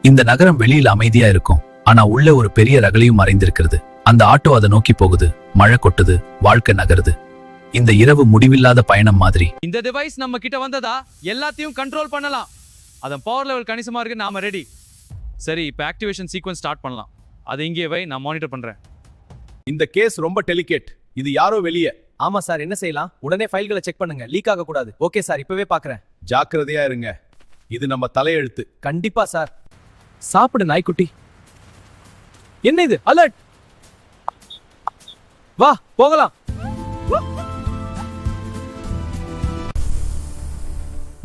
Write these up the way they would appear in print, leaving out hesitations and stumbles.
இந்த நகரம் வெளியில அமைதியா இருக்கும், ஆனா உள்ள ஒரு பெரிய ரகளையும் மறைந்திருக்கிறது. அந்த ஆட்டோ அதை நோக்கி போகுது. மழை கொட்டுது, வாழ்க்கை நகருது. இந்த இரவு முடிவில்லாத பயணம் மாதிரி. இந்த டிவைஸ் நம்ம கிட்ட வந்ததா எல்லாத்தையும் கண்ட்ரோல் பண்ணலாம். அதன் பவர் லெவல் கணிசமா இருக்கு. நாம ரெடி. சரி, இப்ப ஆக்டிவேஷன் சீக்வென்ஸ் ஸ்டார்ட் பண்ணலாம். அது இங்கே வை, நான் மானிட்டர் பண்றேன். இந்த கேஸ் ரொம்ப டெலிகேட். இது யாரோ வெளியே. ஆமா சார், என்ன செய்யலாம்? உடனே ஃபைல்களை செக் பண்ணுங்க, லீக் ஆக கூடாது. ஓகே சார், இப்பவே பாக்குறேன். ஜாக்கிரதையா இருங்க, இது நம்ம தலையெழுத்து. கண்டிப்பா சார். சாப்பிடு நாய்க்குட்டி. என்ன இது? அலர்ட்! வா போகலாம்.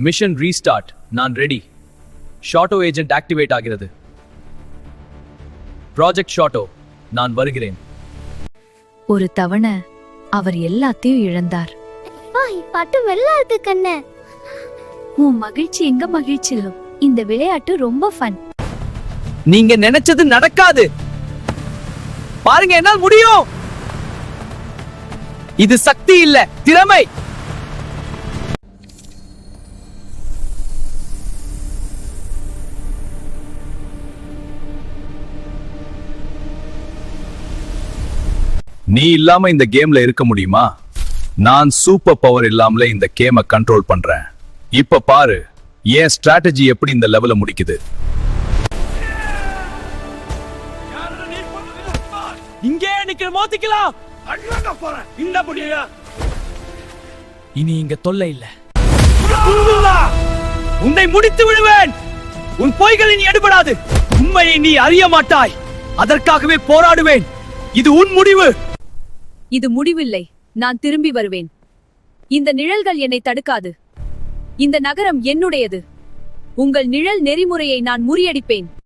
Mission restart. நான் ரெடி. ஷாட்டோ ஏஜென்ட் ஆக்டிவேட் ஆகிறது. ப்ராஜெக்ட் ஷாட்டோ, நான் வருகிறேன். ஒரு தவணை அவர் எல்லாத்தையும் இழந்தார். பாட்டு வெள்ளா இருக்கு கண்ணே. உன் மகிழ்ச்சி எங்க மகிழ்ச்சிலும். இந்த விளையாட்டு ரொம்ப ஃபன். நீங்க நினைச்சது நடக்காது. பாருங்க, என்னால் முடியும். இது சக்தி இல்ல, திறமை. நீ இல்லாம இந்த கேம்ல இருக்க முடியுமா? நான் சூப்பர் பவர் இல்லாமல இந்த கேமை கண்ட்ரோல் பண்றேன். இப்ப பாரு ஏன் ஸ்ட்ராட்டஜி எப்படி இந்த லெவல முடிக்குது. இங்கே நிக்கிற மோதிக்கலாம். இனி இங்க தொல்லை இல்ல. உன்னை முடித்து விடுவேன். உன் பொய்களை நீ எடுபடாது. உண்மையை நீ அறிய மாட்டாய். அதற்காகவே போராடுவேன். இது உன் முடிவு. இது முடிவில்லை. நான் திரும்பி வருவேன். இந்த நிழல்கள் என்னை தடுக்காது. இந்த நகரம் என்னுடையது. உங்கள் நிழல் நெறிமுறையை நான் முறியடிப்பேன்.